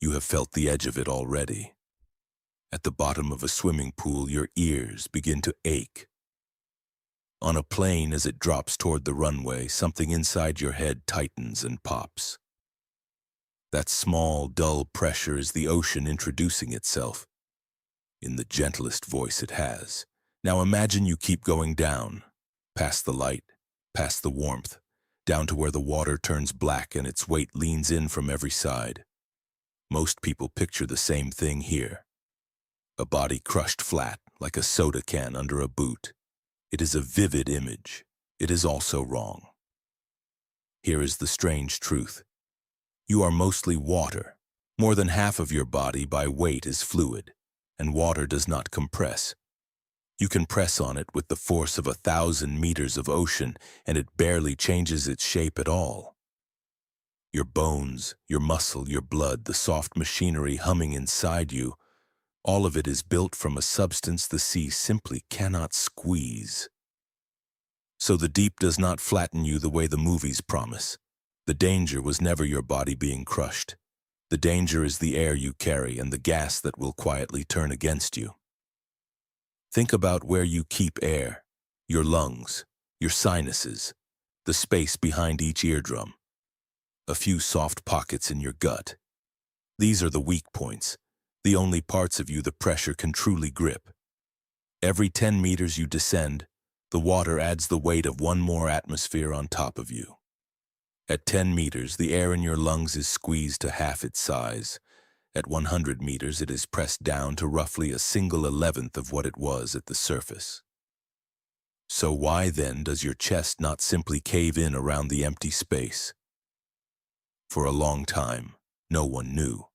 You have felt the edge of it already. At the bottom of a swimming pool, your ears begin to ache. On a plane, as it drops toward the runway, something inside your head tightens and pops. That small, dull pressure is the ocean introducing itself, in the gentlest voice it has. Now imagine you keep going down, past the light, past the warmth, down to where the water turns black and its weight leans in from every side. Most people picture the same thing here. A body crushed flat, like a soda can under a boot. It is a vivid image. It is also wrong. Here is the strange truth. You are mostly water. More than half of your body by weight is fluid, and water does not compress. You can press on it with the force of 1,000 meters of ocean, and it barely changes its shape at all. Your bones, your muscle, your blood, the soft machinery humming inside you, all of it is built from a substance the sea simply cannot squeeze. So the deep does not flatten you the way the movies promise. The danger was never your body being crushed. The danger is the air you carry and the gas that will quietly turn against you. Think about where you keep air, your lungs, your sinuses, the space behind each eardrum, a few soft pockets in your gut. These are the weak points, the only parts of you the pressure can truly grip. Every 10 meters you descend, the water adds the weight of one more atmosphere on top of you. At 10 meters, the air in your lungs is squeezed to half its size. At 100 meters, it is pressed down to roughly a single 11th of what it was at the surface. So why then does your chest not simply cave in around the empty space? For a long time, no one knew.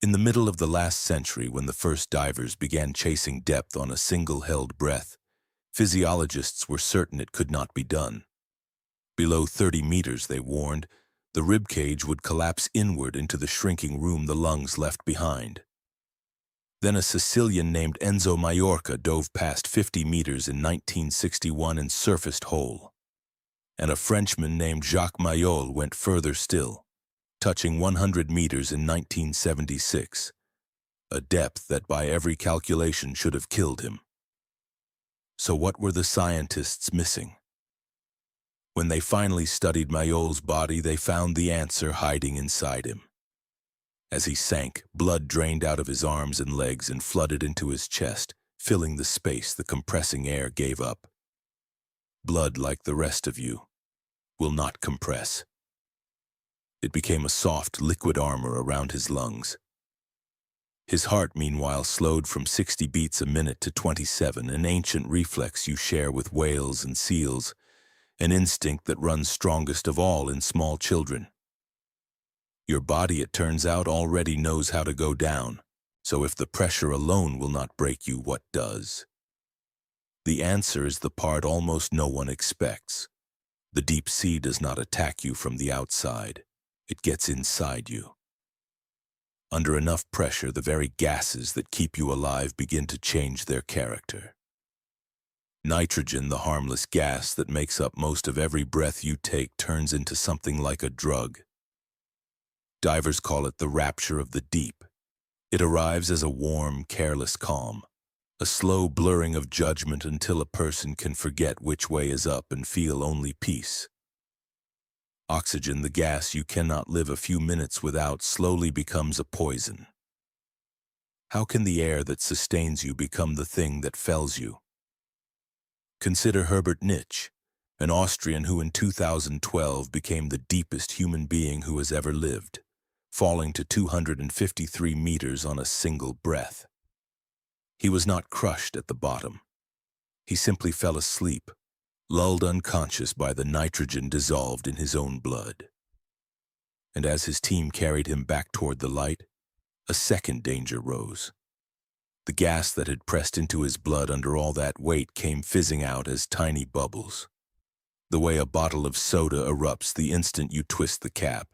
In the middle of the last century, when the first divers began chasing depth on a single held breath, physiologists were certain it could not be done. Below 30 meters, they warned, the ribcage would collapse inward into the shrinking room the lungs left behind. Then a Sicilian named Enzo Maiorca dove past 50 meters in 1961 and surfaced whole. And a Frenchman named Jacques Mayol went further still, touching 100 meters in 1976, a depth that by every calculation should have killed him. So what were the scientists missing? When they finally studied Mayol's body, they found the answer hiding inside him. As he sank, blood drained out of his arms and legs and flooded into his chest, filling the space the compressing air gave up. Blood, like the rest of you, will not compress. It became a soft, liquid armor around his lungs. His heart, meanwhile, slowed from 60 beats a minute to 27, an ancient reflex you share with whales and seals, an instinct that runs strongest of all in small children. Your body, it turns out, already knows how to go down, so if the pressure alone will not break you, what does? The answer is the part almost no one expects. The deep sea does not attack you from the outside. It gets inside you. Under enough pressure, the very gases that keep you alive begin to change their character. Nitrogen, the harmless gas that makes up most of every breath you take, turns into something like a drug. Divers call it the rapture of the deep. It arrives as a warm, careless calm, a slow blurring of judgment until a person can forget which way is up and feel only peace. Oxygen, the gas you cannot live a few minutes without, slowly becomes a poison. How can the air that sustains you become the thing that fells you? Consider Herbert Nitsch, an Austrian who in 2012 became the deepest human being who has ever lived, falling to 253 meters on a single breath. He was not crushed at the bottom. He simply fell asleep, lulled unconscious by the nitrogen dissolved in his own blood. And as his team carried him back toward the light, a second danger rose. The gas that had pressed into his blood under all that weight came fizzing out as tiny bubbles, the way a bottle of soda erupts the instant you twist the cap.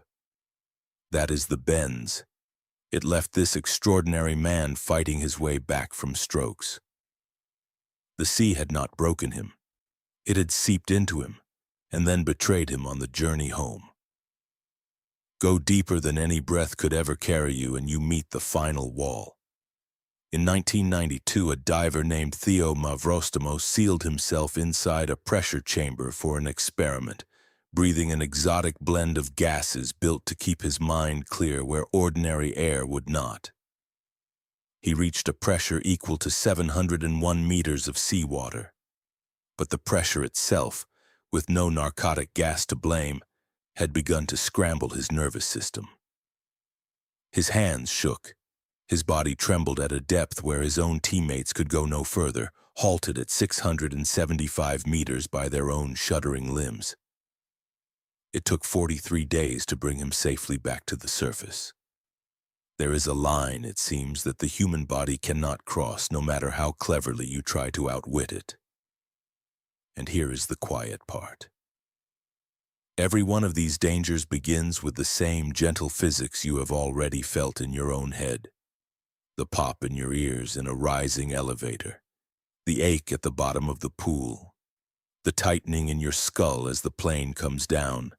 That is the bends. It left this extraordinary man fighting his way back from strokes. The sea had not broken him. It had seeped into him, and then betrayed him on the journey home. Go deeper than any breath could ever carry you, and you meet the final wall. In 1992, a diver named Theo Mavrostomos sealed himself inside a pressure chamber for an experiment, breathing an exotic blend of gases built to keep his mind clear where ordinary air would not. He reached a pressure equal to 701 meters of seawater. But the pressure itself, with no narcotic gas to blame, had begun to scramble his nervous system. His hands shook. His body trembled at a depth where his own teammates could go no further, halted at 675 meters by their own shuddering limbs. It took 43 days to bring him safely back to the surface. There is a line, it seems, that the human body cannot cross, no matter how cleverly you try to outwit it. And here is the quiet part. Every one of these dangers begins with the same gentle physics you have already felt in your own head. The pop in your ears in a rising elevator, the ache at the bottom of the pool, the tightening in your skull as the plane comes down.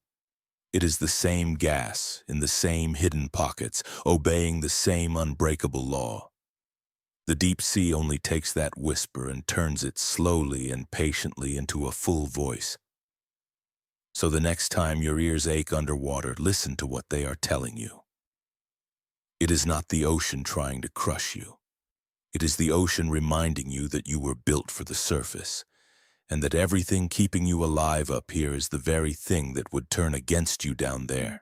It is the same gas in the same hidden pockets, obeying the same unbreakable law. The deep sea only takes that whisper and turns it slowly and patiently into a full voice. So the next time your ears ache underwater, listen to what they are telling you. It is not the ocean trying to crush you. It is the ocean reminding you that you were built for the surface, and that everything keeping you alive up here is the very thing that would turn against you down there.